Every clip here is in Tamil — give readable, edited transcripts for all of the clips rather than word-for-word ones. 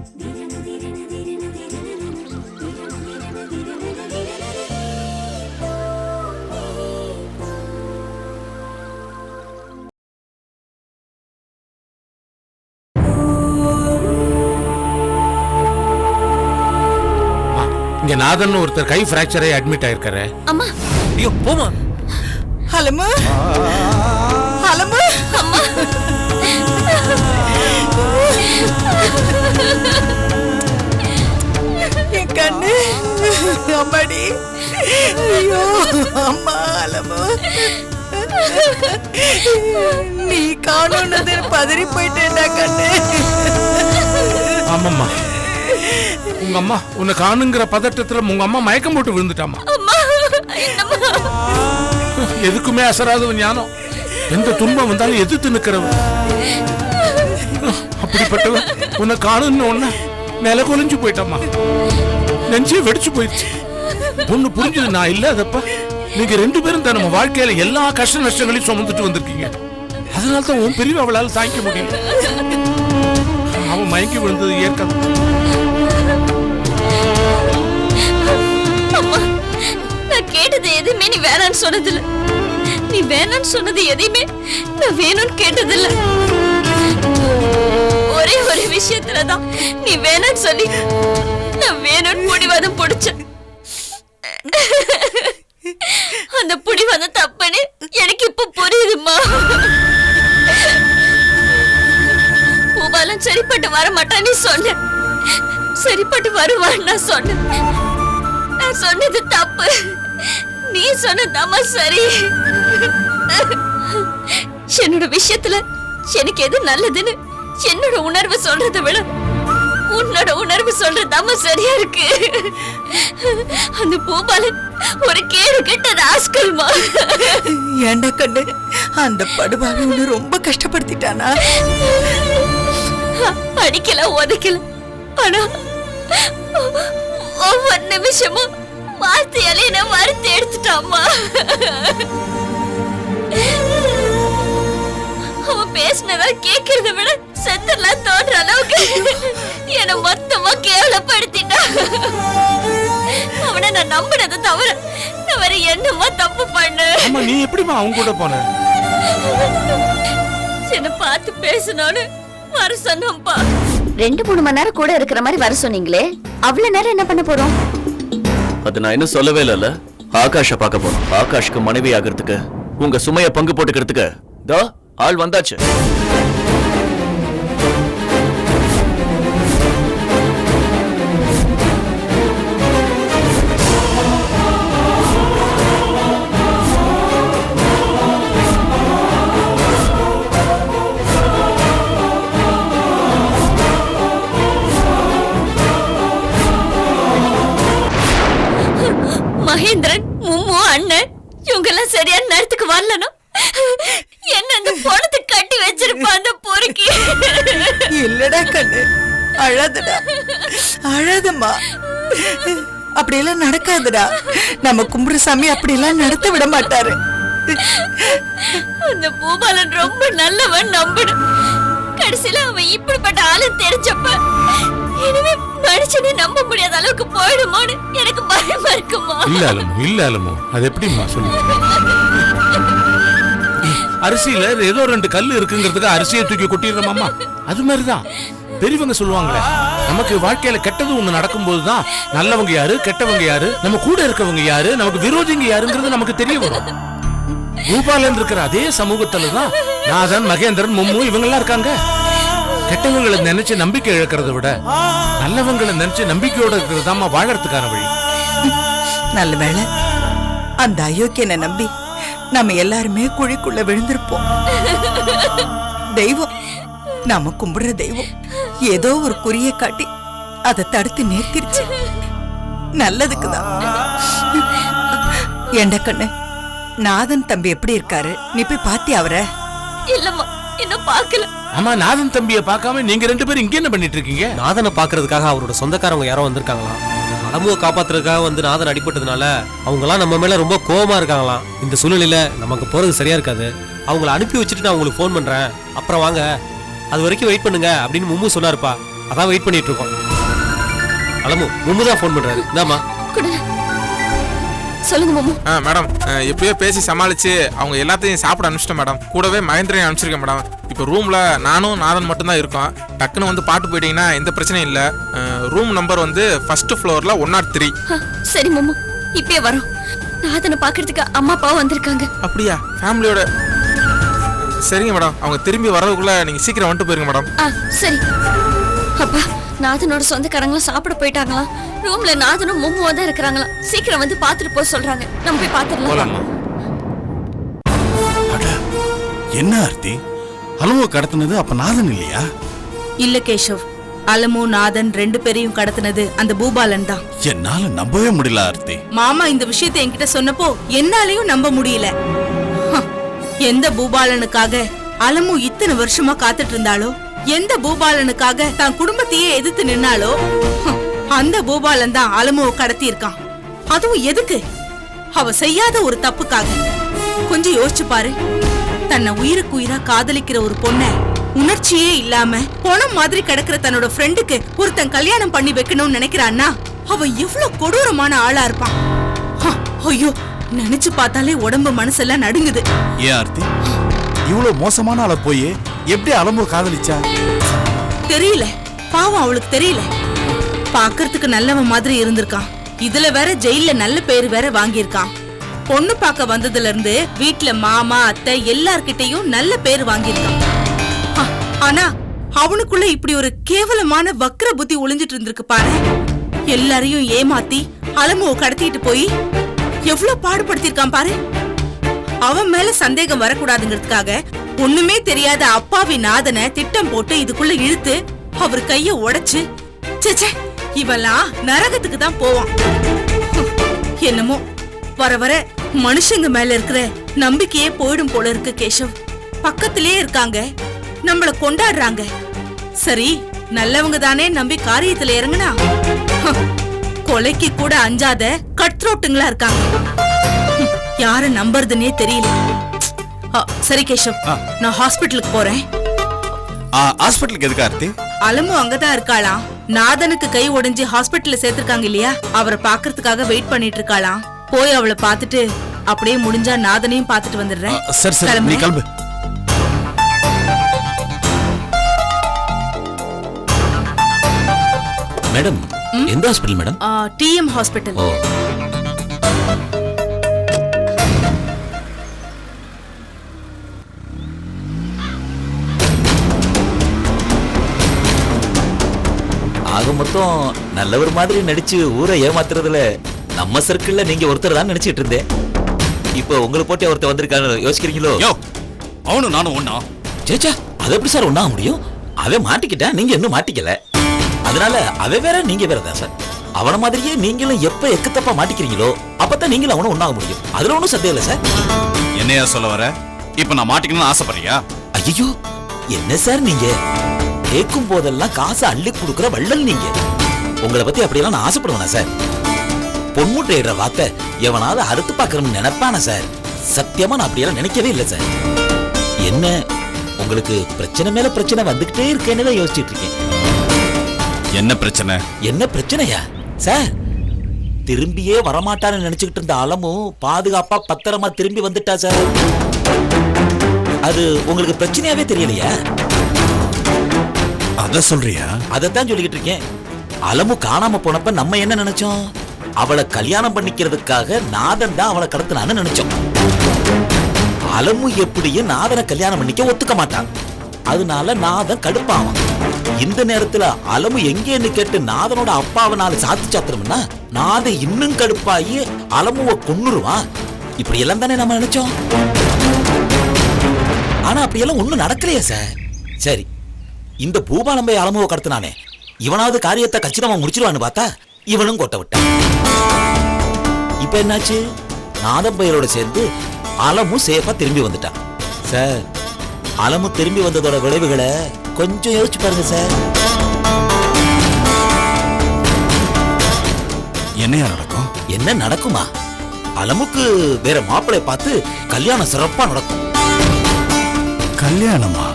இங்க நாதன் ஒருத்தர் கை பிராக்சர் ஆகி அட்மிட் ஆயிருக்காரு. அம்மா ஐயோ போமா. ஹலமு ஹலமு அம்மா என் கண்ணு அம்மாடி. ஐயோ அம்மா ஹலமு நீ காணோன்னது பதறி போயிட்டேன்டா கண்ணு. ஆமாம்மா, உங்க அம்மா உன்னை காணுங்கிற பதட்டத்துல உங்க அம்மா மயக்கம் போட்டு விழுந்துட்டாமா. எதுக்குமே அசராத ஞானம், எந்த துன்பம் வந்தாலும் எதிர்த்து நிக்கிறவன். அப்படிப்பட்டவன் உன்னை காணுன்னு ஒண்ணு நில கொலைஞ்சு போயிட்டாமா. நெஞ்சே வெடிச்சு போயிடுச்சு. ஒண்ணு புரிஞ்சது, நான் இல்லாதப்ப நீங்க 2 பேரும் தான் நம்ம வாழ்க்கையில எல்லா கஷ்ட நஷ்டங்களையும் சுமந்துட்டு வந்திருக்கீங்க. அதனால்தான் உன் பிரிவு அவளால் தாங்கிக்க முடியல. அவன் மயங்கி விழுந்தது ஏற்கனவே. நான் கேட்டது எதுவுமே நீ வேணான்னு சொன்னதில்ல. நீ வேணான்னு சொன்னது எதையுமே நான் வேணும்னு கேட்டதில்ல. ஒரே ஒரு விஷயத்துலதான் நீ வேணான்னு சொல்லி நான் வேணும்னு புடிவாதம் பிடிச்சேன். அந்த புடிவாதம் தப்புன்னு எனக்கு இப்ப புரியுதுமா. பூபாலம் சரிப்பட்டு வர மாட்டான்னு சொன்ன, சரிப்பட்டு வருவான்னு நான் சொன்னேன். நான் சொன்னது தப்பு, நீ சொன்னதாமா சரி. என்னோட விஷயத்துல எனக்கு எது நல்லதுன்னு என்னோட உணர்வு சொல்றதை விட உன்னோட உணர்வு சொல்றதாமா சரியா இருக்கு. அந்த பூபாலன் ஒரு கேடு கெட்ட ராஸ்கல்மா. ஏண்டா கண்ணு, அந்த படுபாவி உன்னை ரொம்ப கஷ்டப்படுத்திட்டானா? அடிக்கல உதைக்கல, ஆனா ஒவ்வொரு நிமிஷமும் வார்த்தையாலே என்ன வருத்தி எடுத்துட்டாமா. அவன் பேசினதா கேட்கறத விட செத்தெல்லாம் தோன்ற அளவுக்கு என்ன மொத்தமா கேவலப்படுத்திட்டா. அவனை நான் நம்பினது தவிர நான் வேற என்னமா தப்பு பண்ண? நீ எப்படிமா அவங்க கூட போன? என்ன பார்த்து பேசணும்னு வர சொன்னப்பா. 2-3 மணி நேரம் கூட இருக்கிற மாதிரி வர சொன்னீங்களே, அவ்வளவு நேரம் என்ன பண்ண போறோம்? அது நான் இன்னும் சொல்லவே இல்ல. ஆகாஷ பார்க்க போறோம். ஆகாஷ்க்கு மனைவி ஆகிறதுக்கு, உங்க சுமைய பங்கு போட்டுக்கிறதுக்கு தோ ஆள் வந்தாச்சு. மகேந்திரன், மும்மு, அண்ணன் இவங்க எல்லாம் சரியான நேரத்துக்கு வரலனா என்ன அந்த பொணத்தை கட்டி வச்சிருப்பா அந்த பொறுக்கி. இல்லடா கண்ணு, அழாதடா, அழாதம்மா. அப்படியெல்லாம் நடக்காதுடா. நம்ம கும்புற சாமி அப்படியெல்லாம் நடத்த விட மாட்டாரு. அந்த பூபாலன் ரொம்ப நல்லவன் நம்புடு. கடைசியில அவன் இப்படிப்பட்ட ஆளு தெரிஞ்சப்ப இனிமே மனுஷனே நம்ப முடியாத அளவுக்கு போயிடுமோன்னு எனக்கு பயமா இருக்குமா. இல்ல அது எப்படிமா சொல்லு? அரிசியில ஏதோ 2 கல்லு இருக்குங்கிறதுக்கு அரிசியை தூக்கி கொட்டிடுறோமாமா. அது மாதிரிதான் பெரியவங்க சொல்லுவாங்களே, நமக்கு வாழ்க்கையில கெட்டது ஒண்ணு நடக்கும் போதுதான் நல்லவங்க யாரு கெட்டவங்க யாரு, நம்ம கூட இருக்கவங்க யாரு நமக்கு விரோதிங்க யாருங்கிறது நமக்கு தெரிய வரும். பூபாலன் இருக்கிற அதே சமூகத்துலதான் நாதன், மகேந்திரன், மும்மு இவங்க எல்லாம் இருக்காங்க. கெட்டவங்களை நினைச்சு நம்பிக்கை இழக்கிறத விட நல்லவங்களை நினைச்சு நம்பிக்கையோட இருக்கிறதாமா வாழறதுக்கான வழி. நல்ல வேளை அந்த அயோக்கியனை நம்பி நம்ம எல்லாருமே குழிக்குள்ள விழுந்திருப்போம். தெய்வம், நாம கும்பிடுற தெய்வம் ஏதோ ஒரு குறியை காட்டி அதை தடுத்து நிறுத்திருச்சு. நல்லதுக்குதான். ஏண்டா கண்ணு, நாதன் தம்பி எப்படி இருக்காரு? நீ போய் பாத்தி அவரை? இல்லம்மா, இன்னும் பாக்கல. ஆமா, நாதன் தம்பியை பார்க்காம நீங்க 2 பேரும் இங்க என்ன பண்ணிட்டு இருக்கீங்க? நாதனை பாக்குறதுக்காக அவரோட சொந்தக்காரங்க யாரோ வந்திருக்காங்களாம். அலமுவை காப்பாத்துறதுக்காக வந்து நாதன் அடிபட்டதுனால அவங்க எல்லாம் நம்ம மேல ரொம்ப கோபமா இருக்காங்களாம். இந்த சூழ்நிலையில நமக்கு போறது சரியா இருக்காது. அவங்களை அனுப்பி வச்சுட்டு நான் உங்களுக்கு போன் பண்றேன், அப்புறம் வாங்க, அது வரைக்கும் வெயிட் பண்ணுங்க அப்படின்னு மும்மு சொன்னாருப்பா. அதான் வெயிட் பண்ணிட்டு இருக்கோம். அலமு மும்மு தான் ஃபோன் பண்றாரு. இந்தாம்மா. குடு. சொல்லுங்க மாமா. மேடம் எப்பயோ பேசி சமாளிச்சு அவங்க எல்லாத்தையும் சாப்பிட அனுப்பிச்சிட்டேன் மேடம். கூடவே மகேந்திரன் அனுப்பிச்சிருக்கேன் மேடம். இப்போ ரூம்ல நானும் நாதன் மட்டும்தான் இருக்கோம். டக்குன்னு வந்து பாட்டு போயிட்டீங்கன்னா எந்த பிரச்சனையும் இல்லை. ரூம் நம்பர் வந்து ஃபர்ஸ்ட் ஃப்ளோர்ல 103. சரி மாமா, இப்பயே வரோம். நாதனை பாக்குறதுக்கு அம்மா அப்பாவும் வந்திருக்காங்க. அப்படியா? ஃபேமிலியோட? சரிங்க மேடம். அவங்க திரும்பி வரதுக்குள்ள நீங்க சீக்கிரம் வந்துட்டு போயிருங்க மேடம். சரி. அப்பா, நாதனோட சொந்தக்காரங்களும் சாப்பிட போயிட்டாங்களாம். ரூம்ல நாதனும் மும்முவா தான் இருக்கிறாங்களாம். சீக்கிரம் வந்து பாத்துட்டு போக சொல்றாங்க. நம்ம போய் பாத்துடலாம். என்ன ஆர்த்தி, அலமுவை கடத்தினது அப்ப நாதன் இல்லையா? இல்ல கேஷவ், அலமு நாதன் 2 பேரையும் கடத்தினது அந்த பூபாலன் தான். என்னால நம்பவே முடியல ஆர்த்தி. மாமா இந்த விஷயத்தை என்கிட்ட சொன்னப்போ என்னாலையும் நம்ப முடியல. எந்த பூபாலனுக்காக அலமு இத்தனை வருஷமா காத்துட்டு இருந்தாலோ, எந்த பூபாலனுக்காக தான் குடும்பத்தையே எதிர்த்து நின்னாலோ, அந்த பூபாலன் தான் அலமுவை கடத்தி இருக்கான். அதுவும் எதுக்கு? அவ செய்யாத ஒரு தப்புக்காக. கொஞ்சம் யோசிச்சு பாரு. தன்னை உயிருக்கு உயிரா காதலிக்கிற ஒரு பொண்ண உணர்ச்சியே இல்லாம பணம் மாதிரி கிடக்கிற தன்னோட ஃப்ரெண்டுக்கு ஒருத்தன் கல்யாணம் பண்ணி வைக்கணும்னு நினைக்கிறான்னா அவன் எவ்வளவு கொடூரமான ஆளா இருப்பான். ஐயோ, நினைச்சு பார்த்தாலே உடம்பு மனசெல்லாம் நடுங்குது. ஏன் ஆர்த்தி, இவ்வளவு மோசமான ஆளை போய் எப்படி அலமுவை காதலிச்சா? தெரியல, பாவம் அவளுக்கு தெரியல. பாக்குறதுக்கு நல்லவன் மாதிரி இருந்திருக்கான். இதுல வேற ஜெயில நல்ல பேரு வேற வாங்கியிருக்கான். பொண்ணு பார்க்க வந்ததுல இருந்து வீட்டுல மாமா அத்தை எல்லார்கிட்டையும் நல்ல பேரு வாங்கியிருக்கான். ஆனா அவனுக்குள்ள இப்படி ஒரு கேவலமான வக்ர புத்தி ஒளிஞ்சிட்டு இருந்திருக்கு பாரு. எல்லாரையும் ஏமாத்தி அலமுவை கடத்திட்டு போய் எவ்வளவு பாடுபடுத்திருக்கான் பாரு. அவன் மேல சந்தேகம் வரக்கூடாதுங்கிறதுக்காக ஒண்ணுமே தெரியாத அப்பாவி நாதனை திட்டம் போட்டு இதுக்குள்ள இழுத்து அவர் கைய உடைச்சு, சேச்சே இவெல்லாம் நரகத்துக்கு தான் போவான். என்னமோ வர வர மனுஷங்க மேல இருக்கிற நம்பிக்கையே போயிடும் போல இருக்கு கேஷவ். பக்கத்திலே இருக்காங்க, நம்மள கொண்டாடுறாங்க. சரி, நல்லவங்க தானே நம்பி காரியத்துல இறங்குனா கொலைக்கு கூட அஞ்சாத கட் த்ரோட்டுங்களா இருக்காங்க. யார நம்புறதுன்னே தெரியல. சரி கேஷவ், நான் ஹாஸ்பிட்டலுக்கு போறேன். ஹாஸ்பிட்டலுக்கு எதுக்கு ஆர்த்தி? அலமு அங்கதான் இருக்காளாம். நாதனுக்கு கை உடைஞ்சு ஹாஸ்பிட்டல்ல சேர்த்திருக்காங்க இல்லையா, அவரை பாக்குறதுக்காக வெயிட் பண்ணிட்டு இருக்காளாம். போய் அவளை பாத்துட்டு அப்படியே முடிஞ்சா நாதனையும் பாத்துட்டு வந்துடுறேன். சரி சரி, நீ கிளம்பு. மேடம், எந்த ஹாஸ்பிட்டல் மேடம்? DM hospital. ஆக மொத்தம் நல்லவர் மாதிரி நடிச்சு ஊரை ஏமாத்துறதுல நம்ம சர்க்கிள்ல நீங்க ஒருத்தர் தான் நினைச்சிட்டு இருந்தேன். இப்போ உங்களை போட்டு ஒருத்தர் வந்திருக்காரு, யோசிக்கிறீங்களோ? அவனும் நானும் ஒண்ணா? சேச்சா, அது எப்படி சார் ஒண்ணா முடியும்? அவன் மாட்டிக்கிட்டா, நீங்க இன்னும் மாட்டிக்கல. அதனால அவன் வேற நீங்க வேற தான் சார். அவன மாதிரியே நீங்களும் எப்ப எக்குத்தப்பா மாட்டிக்கிறீங்களோ அப்பதான் நீங்களும் அவனும் ஒண்ணாக முடியும். அதுல ஒண்ணும் சந்தேகம் இல்ல சார். என்னையா சொல்ல வர? இப்ப நான் மாட்டிக்கணும்னு ஆசைப்படுறியா? ஐயோ, என்ன சார் நீங்க கேட்கும் போதெல்லாம் காசு அள்ளி கொடுக்குற வள்ளல் நீங்க. உங்களை பத்தி அப்படியெல்லாம் நான் ஆசைப்படுவேனா சார்? பொன்முட்டையிடுற வார்த்தை எவனாவது அறுத்து பாக்கணும்னு நினைப்பான சார்? சத்தியமா நான் அப்படியெல்லாம் நினைக்கவே இல்லை சார். என்ன உங்களுக்கு பிரச்சனை மேல பிரச்சனை வந்துகிட்டே இருக்கேன்னு தான் யோசிச்சுட்டு இருக்கேன். என்ன பிரச்சனை? என்ன பிரச்சனையா சார்? திரும்பியே வரமாட்டான்னு நினைச்சுக்கிட்டு இருந்த அலமும் பாதுகாப்பா பத்திரமா திரும்பி வந்துட்டா சார். அது உங்களுக்கு பிரச்சனையாவே தெரியலையா? அத சொல்றியா? அதத்தான் சொல்லிக்கிட்டு இருக்கேன். அலமு காணாம போனப்ப நம்ம என்ன நினைச்சோம்? அவளை கல்யாணம் பண்ணிக்கிறதுக்காக நாதன் தான் அவளை கடத்தினான்னு நினைச்சோம். அலமு எப்படியும் நாதனை கல்யாணம் பண்ணிக்க ஒத்துக்க மாட்டான். அதனால நாதன் கடுப்பாவான். இந்த நேரத்துல அலமு எங்கேன்னு கேட்டு நாதனோட அப்பாவை நாலு சாத்தினோம்னா நாதன் இன்னும் கடுப்பாயி அலமுவை கொன்னுருவான். இப்படி எல்லாம் தானே நம்ம நினைச்சோம். ஆனா அப்படியெல்லாம் ஒண்ணும் நடக்கலையே சார். சரி, இந்த பூபாலம்பை அலமுவை கடத்தினானே, இவனாவது காரியத்தை கச்சிதமா முடிச்சிருவான்னு பார்த்தா இவனும் கொட்ட விட்டான். இப்ப என்னாச்சு? நாதம்பையரோட சேர்ந்து அலமு சேஃபா திரும்பி வந்துட்டான் சார். அலமு திரும்பி வந்ததோட விளைவுகளை கொஞ்சம் யோசிச்சு பாருங்க சார். என்னையா நடக்கும்? என்ன நடக்குமா? அலமுக்கு வேற மாப்பிள்ளை பார்த்து கல்யாணம் சிறப்பா நடக்கும். கல்யாணமா?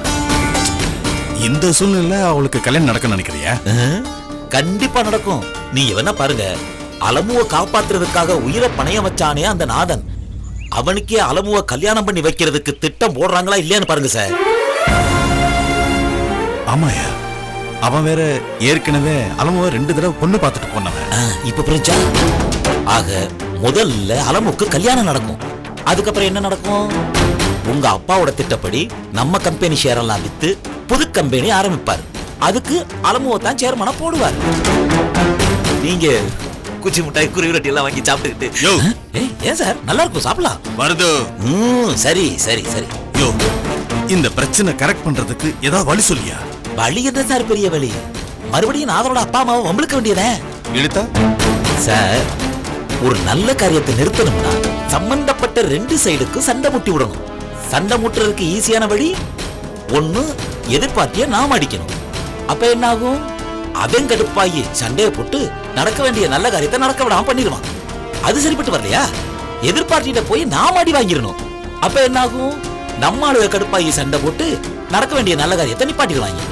இந்த சூழ்நிலை அவளுக்கு கல்யாணம் நடக்க நினைக்கிறியா? கண்டிப்பா நடக்கும். நீங்க வேணா பாருங்க, அலமுவை காப்பாத்துறதுக்காக உயிரை பணையம் வச்சானே அந்த நாதன், அவனுக்கே அலமுவை கல்யாணம் பண்ணி வைக்கிறதுக்கு திட்டம் போடுறாங்களா இல்லையான்னு பாருங்க சார். ஆமாயா, அவன் வேற ஏற்கனவே அலமுவை 2 தடவை பொண்ணு பார்த்துட்டு போனவன். இப்ப புரிஞ்சா? ஆக முதல்ல அலமுக்கு கல்யாணம் நடக்கும். அதுக்கப்புறம் என்ன நடக்கும்? உங்க அப்பாவோட திட்டப்படி நம்ம கம்பெனி ஷேர் எல்லாம் வித்து புது கம்பெனி ஆரம்பிப்பார். அதுக்கு அலமுவை தான் சேர்மனா போடுவார். நீங்க குச்சி மிட்டாய் குருவிரட்டி எல்லாம் வாங்கி சாப்பிட்டுக்கிட்டு ஏன் சார் நல்லா இருக்கும், சாப்பிடலாம். வருது. சரி சரி சரி. யோ, இந்த பிரச்சனை கரெக்ட் பண்றதுக்கு ஏதாவது வழி சொல்லியா? வழி என்ன சார் பெரிய வழி? மறுபடியும் நாதனோட அப்பா அம்மாவை வம்பளுக்க வேண்டியதே. இழுத்தா சார், ஒரு நல்ல காரியத்தை நிறுத்தணும்னா சம்பந்தப்பட்ட 2 சைடுக்கும் சண்டை முட்டி விடணும். சண்டை முட்டுறதுக்கு ஈஸியான வழி, ஒண்ணு எதிர்பார்த்திய நாம அடிக்கணும். அப்ப என்ன ஆகும்? அவன் கடுப்பாயி சண்டையை போட்டு நடக்க வேண்டிய நல்ல காரியத்தை நடக்க விடாம பண்ணிடுவான். அது சரிப்பட்டு வரலையா? எதிர்பார்ட்டிட்ட போய் நாம அடி வாங்கிடணும். அப்ப என்ன ஆகும்? நம்ம ஆளுக கடுப்பாயி சண்டை போட்டு நடக்க வேண்டிய நல்ல காரியத்தை நிப்பாட்டிடுவாங்க.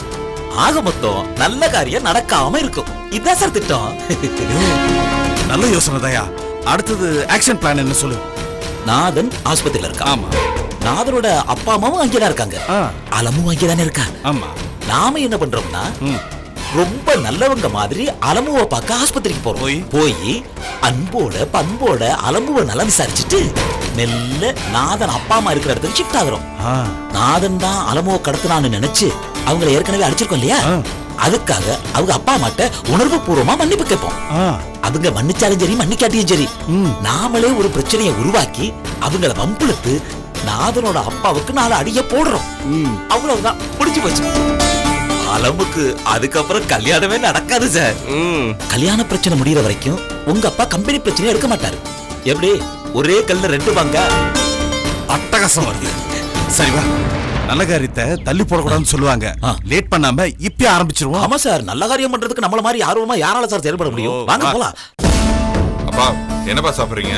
ஆக மொத்தம் நல்ல காரியம் நடக்காம இருக்கும். இதான் சார் திட்டம். நல்ல யோசனை தாயா. அடுத்தது ஆக்ஷன் பிளான் என்ன சொல்லு. நாதன் ஆஸ்பத்திரியில இருக்கா. ஆமா. நாதனோட அப்பா அம்மாவும் அங்கேதான் இருக்காங்க. அலமும் அங்கேதானே இருக்கா. ஆமா. நாம என்ன பண்றோம்னா, ரொம்ப நல்லவங்க மாதிரி அலமுவை பார்க்க ஆஸ்பத்திரிக்கு போறோம். போய் அன்போட பண்போட அலமுவை நல்லா விசாரிச்சுட்டு மெல்ல நாதன் அப்பா அம்மா இருக்கிற இடத்துக்கு ஷிஃப்ட் ஆகுறோம். நாதன் தான் அலமுவை கடத்தினான்னு நினைச்சு அவங்களை ஏற்கனவே அடிச்சிருக்கோம் இல்லையா? அதுக்காக அவங்க அப்பா அம்மாட்ட உணர்வு பூர்வமா மன்னிப்பு கேட்போம். அவங்க மன்னிச்சாலும் சரி மன்னிக்காட்டியும் சரி, நாமளே ஒரு பிரச்சனையை உருவாக்கி அவங்கள வம்புழுத்து நாதனோட அப்பாவுக்கு 4 அடிய போடுறோம். அவ்வளவுதான், முடிஞ்சு போச்சு. அலமுக்கு அதுக்கப்புறம் கல்யாணமே நடக்காது சார். கல்யாண பிரச்சனை முடியற வரைக்கும் உங்க அப்பா கம்பெனி பிரச்சனை எடுக்க மாட்டாரு. எப்படி ஒரே கல்ல 2 பங்கா? அட்டகாசம் வருது. சரி வா, நல்ல காரியத்தை தள்ளி போடக்கூடாதுன்னு சொல்லுவாங்க. லேட் பண்ணாம இப்ப ஆரம்பிச்சிருவோம். ஆமா சார், நல்ல காரியம் பண்றதுக்கு நம்மள மாதிரி ஆர்வமா யாரால சார் செயல்பட முடியும்? வாங்க போலாம். அப்பா என்னப்பா சாப்பிடுறீங்க?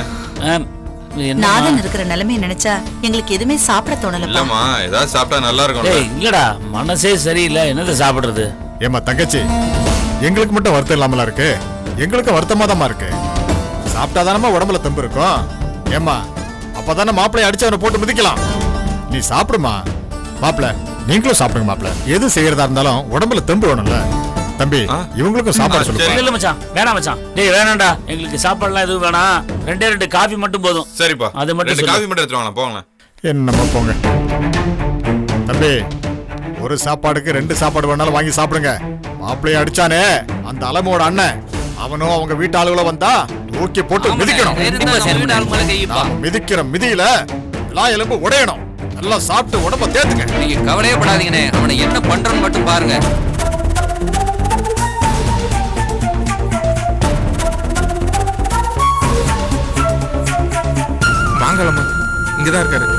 நாதன் இருக்கிற நிலைமையை நினைச்சா எங்களுக்கு எதுவுமே சாப்பிட தோணல. இல்லம்மா, ஏதாவது சாப்பிட்டா நல்லா இருக்கும். இல்லடா, மனசே சரியில்லை, என்னது சாப்பிடுறது? ஏமா தங்கச்சி, எங்களுக்கு மட்டும் வருத்தம் இல்லாமல இருக்கு, எங்களுக்கு வருத்தமா தான் இருக்கு. சாப்பிட்டாதானமா உடம்புல தெம்பு இருக்கும். ஏமா, அப்பதானே மாப்பிள்ளைய அடிச்சு அவனை போட்டு மிதிக்கலாம். நீ சாப்பிடுமா மாப்பிள்ள, நீங்களும் சாப்பிடுங்க மாப்பிள்ள. எது செய்யறதா இருந்தாலும் உடம்புல தெம்பு வேணும்ல. தம்பி, இவங்களுக்கும் சாப்பாடு சொல்லுங்க. இல்ல மச்சான், வேணாம் மச்சான். டேய் வேணாம்டா, எங்களுக்கு சாப்பாடுலாம் எதுவும் வேணாம். 2 காபி மட்டும் போதும். சரிப்பா, அது மட்டும் 2 காபி மட்டும் எடுத்து வாங்க, போங்க. என்னம்மா போங்க. தம்பி, ஒரு சாப்பாடுக்கு 2 சாப்பாடு வேணாலும் வாங்கி சாப்பிடுங்க. மாப்பிள்ளைய அடிச்சானே அந்த அலமோட அண்ணன், அவனும் அவங்க வீட்டு ஆளுகளை வந்தா தூக்கி போட்டு மிதிக்கணும். மிதிக்கிற மிதியில எல்லா எலும்பு உடையணும். நல்லா சாப்பிட்டு உடம்ப தேத்துங்க. நீங்க கவலையே படாதீங்கண்ணே, அவனை என்ன பண்றன்னு மட்டும் பாருங்க. வாங்கலாமா, இங்கதான் இருக்காரு.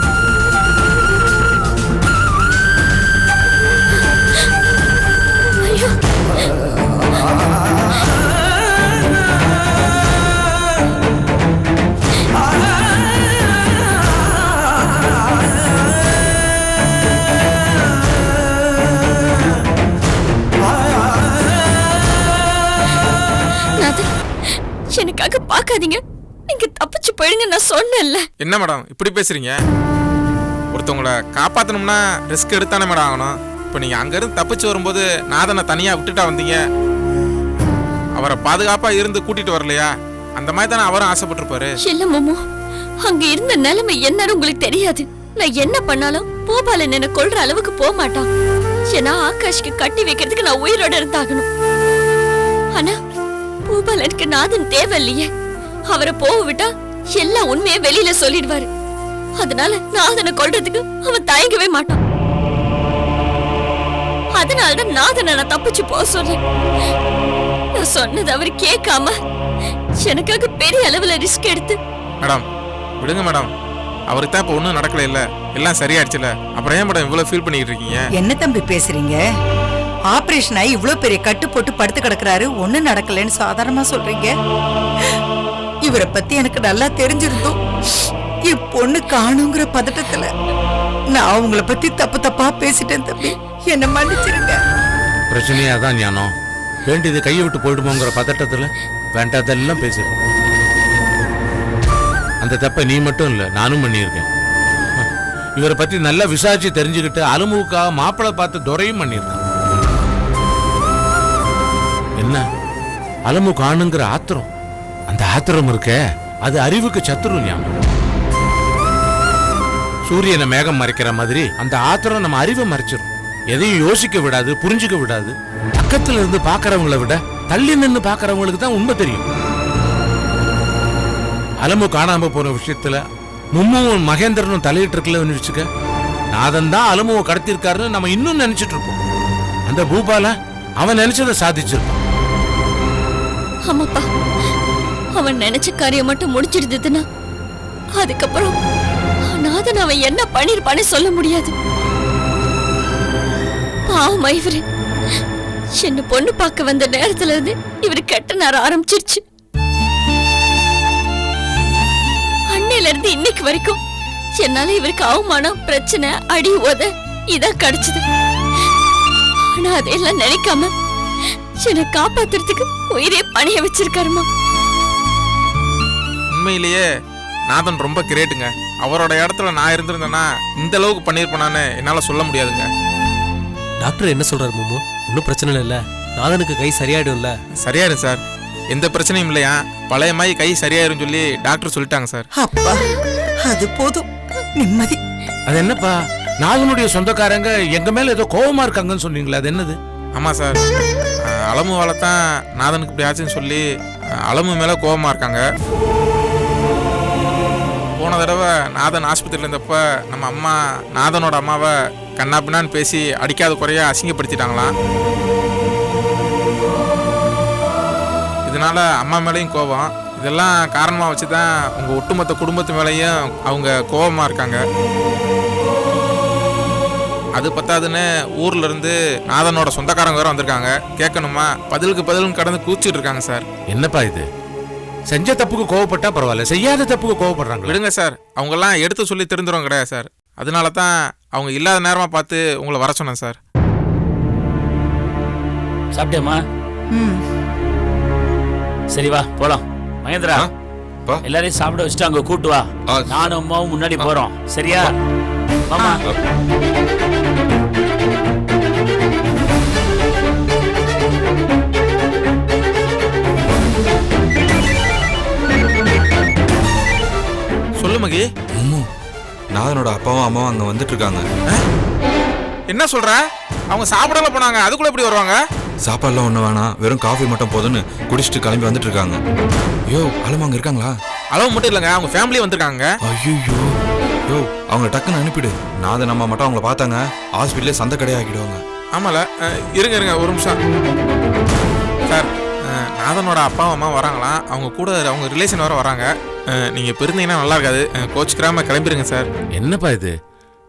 எனக்காக பாக்காதீங்க, நீங்க தப்பிச்சு போயிடுங்க, நான் சொன்னேன்ல. என்ன மேடம் இப்படி பேசுறீங்க? ஒருத்தவங்கள காப்பாத்தணும்னா ரிஸ்க் எடுத்தானே மேடம் ஆகணும். இப்போ நீங்க அங்க இருந்து தப்பிச்சு வரும்போது நாதனை தனியா விட்டுட்டா வந்தீங்க. அவரை பாதுகாப்பா இருந்து கூட்டிட்டு வரலையா? அந்த மாதிரி தானே அவரும் ஆசைப்பட்டிருப்பாரு. இல்ல மாமா, அங்க இருந்த நிலைமை என்னன்னு உங்களுக்கு தெரியாது. நான் என்ன பண்ணாலும் பூபாலன் என்ன கொல்ற அளவுக்கு போக மாட்டான். ஏன்னா ஆகாஷ்க்கு கட்டி வைக்கிறதுக்கு நான் உயிரோட இருந்தாகணும். ஆனா பூபாலனுக்கு நாதன் தேவையில்லையே. அவரை போக விட்டா எல்லா உண்மையை வெளியில சொல்லிடுவாரு. அதனால நாதனை கொல்றதுக்கு அவன் தயங்கவே மாட்டான். அதனாலதான் நாதனை நான் தப்பிச்சு போக சொல்றேன். நான் சொன்னது அவரு கேட்காம எனக்காக பெரிய அளவுல ரிஸ்க் எடுத்து. மேடம் விடுங்க மேடம், அவருக்கு தான் இப்போ ஒன்றும் நடக்கல, இல்ல எல்லாம் சரியாயிடுச்சுல. அப்புறம் ஏன் மேடம் இவ்வளவு ஃபீல் பண்ணிட்டு இருக்கீங்க? என்ன தம்பி பேசுறீங்க? ஆபரேஷன் ஆகி இவ்ளோ பெரிய கட்டு போட்டு படுத்து கிடக்குறாரு, ஒண்ணும் நடக்கலன்னு சாதாரணமா சொல்றீங்க? இவரை பத்தி எனக்கு நல்லா தெரிஞ்சிருந்தோம். என் பொண்ணு காணுங்கிற பதட்டத்துல நான் அவங்கள பத்தி தப்பு தப்பா பேசிட்டேன் தம்பி. என்ன மன்னிச்சிருங்க. பிரச்சனையே அதான் ஞானம். வேண்டியது கையை விட்டு போயிடுமோங்கிற பதட்டத்துல வேண்டாதெல்லாம் பேசுறேன். அந்த தப்பை நீ மட்டும் இல்ல, நானும் பண்ணியிருக்கேன். இவரை பத்தி நல்லா விசாரிச்சு தெரிஞ்சுக்கிட்டு அலமுவுக்காக மாப்பிள்ளை பார்த்து துரையும் பண்ணியிருக்கான். என்ன அலமு காணுங்கிற ஆத்திரம், அந்த ஆத்திரம் இருக்க அது அறிவுக்கு சத்துரு ஞானம். சூரியனை மேகம் மறைக்கிற மாதிரி அந்த ஆத்திரம் நம்ம அறிவை மறைச்சிடும். எதையும் யோசிக்க விடாது, புரிஞ்சுக்க விடாது. பக்கத்துல இருந்து பாக்குறவங்களை விட தள்ளி நின்று பாக்குறவங்களுக்கு தான் உண்மை தெரியும். அலமு காணாம போற விஷயத்துல மும்முவும் மகேந்திரனும் தலையிட்டு இருக்கலன்னு வச்சுக்க, நாதன் தான் அலமுவை கடத்திருக்காருன்னு நம்ம இன்னும் நினைச்சிட்டு இருப்போம். அந்த பூபால அவன் நினைச்சதை சாதிச்சிருப்பான். ஆமாப்பா, அவன் நினைச்ச காரியம் மட்டும் முடிச்சிருந்ததுன்னா அதுக்கப்புறம் நாதன் அவன் என்ன பண்ணிருப்பான்னு சொல்ல முடியாது. பாவம் இவரு என்ன பொண்ணு பார்க்க வந்த நேரத்துல இருந்து இவரு கெட்ட நேரம் ஆரம்பிச்சிருச்சு. அன்னையில இருந்து இன்னைக்கு வரைக்கும் என்னால இவருக்கு அவமானம், பிரச்சனை, அடி உத இதான் கிடைச்சது. ஆனா அதையெல்லாம் நினைக்காம என்னை காப்பாத்துறதுக்கு உயிரே பணிய வச்சிருக்காருமா. உண்மையிலேயே நாதன் ரொம்ப கிரேட்டுங்க. அவரோட இடத்துல நான் இருந்திருந்தேன்னா இந்த அளவுக்கு பண்ணியிருப்பேனான்னு என்னால சொல்ல முடியாதுங்க. டாக்டர் என்ன சொல்றாரு மாமு? ஒன்றும் பிரச்சனை இல்லை, நாதனுக்கு கை சரியாயிடும்ல? சரியாயிரும் சார், எந்த பிரச்சனையும் இல்லையா. பழைய மாதிரி கை சரியாயிரும் சொல்லி டாக்டர் சொல்லிட்டாங்க சார். அப்பா, அது போதும், நிம்மதி. அது என்னப்பா, நாதனுடைய சொந்தக்காரங்க எங்க மேல ஏதோ கோபமா இருக்காங்கன்னு சொன்னீங்களா, அது என்னது? ஆமா சார், அலமு தான் நாதனுக்கு இப்படி ஆச்சுன்னு சொல்லி அலமு மேல கோபமா இருக்காங்க. போன தடவை நாதன் ஆஸ்பத்திரியில் இருந்தப்ப நம்ம அம்மா நாதனோட அம்மாவை கண்ணாப்பின்னான்னு பேசி அடிக்காத குறைய அசிங்கப்படுத்திட்டாங்களாம். இதனால அம்மா மேலேயும் கோபம். இதெல்லாம் காரணமாக வச்சு தான் உங்கள் ஒட்டுமொத்த குடும்பத்து மேலேயும் அவங்க கோபமாக இருக்காங்க. அது பத்தாதுன்னு ஊர்ல இருந்து நாதனோட சொந்தக்காரங்க வேற வந்திருக்காங்க. கேட்கணுமா, பதிலுக்கு பதிலும் கடந்து கூச்சிட்டு இருக்காங்க சார். என்னப்பா இது? செஞ்ச தப்புக்கு கோவப்பட்டா பரவாயில்ல, செய்யாத தப்புக்கு கோவப்படுறாங்க. விடுங்க சார், அவங்கெல்லாம் எடுத்து சொல்லி தெரிஞ்சிடும் கிடையாது சார். அதனால தான் அவங்க இல்லாத நேரமா பார்த்து உங்களை வர சொன்னேன் சார். சாப்பிட்டேம்மா? சரி வா போலாம். மகேந்திரா, எல்லாரையும் சாப்பிட வச்சுட்டு அங்க கூட்டு வா. நானும் அம்மாவும் முன்னாடி போறோம், சரியா? மாமா சொல்லு மகி. நாதனோட அப்பாவும் அம்மாவும் அங்க வந்துட்டு இருக்காங்க. என்ன சொல்ற? அவங்க சாப்பிடல போனாங்க, அதுக்குள்ள எப்படி வருவாங்க? சாப்பாடுலாம் ஒண்ணு வேணாம், வெறும் காஃபி மட்டும் போதுன்னு குடிச்சிட்டு கிளம்பி வந்துட்டு இருக்காங்க. யோ, அலமு அங்க இருக்காங்களா? அளவு மட்டும் இல்லைங்க, அவங்க ஃபேமிலியே வந்திருக்காங்க. ஐயோ யோ, அவங்கள டக்குன்னு அனுப்பிடு. நாதன் அம்மா மட்டும் அவங்கள பார்த்தாங்க ஹாஸ்பிட்டலே சந்தை கடையாக்கிடுவாங்க. ஆமால, இருங்க ஒரு நிமிஷம் சார். நாதனோட அப்பா அம்மா வராங்களாம், அவங்க கூட அவங்க ரிலேஷன் வர வராங்க. நீங்க பெருந்தீங்கன்னா நல்லா இருக்காது, கோச்சுக்கிறாம கிளம்பிடுங்க சார். என்னப்பா இது?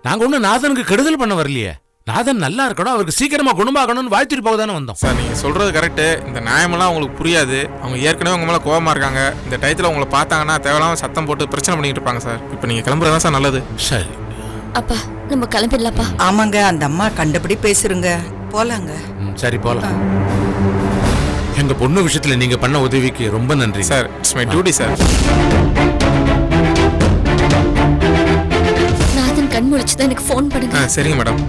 நாங்க ஒன்னும் நாதனுக்கு கெடுதல் பண்ண வரலையே. நாதன் நல்லா இருக்கணும், அவருக்கு சீக்கிரமா குணமாகணும்னு வாழ்த்திட்டு போக தானே வந்தோம். சார், நீங்க சொல்றது கரெக்டு. இந்த நியாயமெல்லாம் உங்களுக்கு புரியாது. அவங்க ஏற்கனவே உங்க மேல கோபமா இருக்காங்க. இந்த டயத்துல உங்களை பார்த்தாங்கன்னா தேவையில்லாம சத்தம் போட்டு பிரச்சனை பண்ணிட்டு இருப்பாங்க சார். இப்போ நீங்க கிளம்புறதா சார் நல்லது. சரி அப்பா, நம்ம கிளம்பிடலாப்பா. ஆமாங்க, அந்த அம்மா கண்டபடி பேசுறங்க, போலாங்க. சரி போலாம். எங்க பொண்ணு விஷயத்துல நீங்க பண்ண உதவிக்கு ரொம்ப நன்றி sir. It's my duty sir. Nathan கண் முழிச்சுதான் எனக்கு ஃபோன் பண்ணுங்க. சரிங்க மேடம்.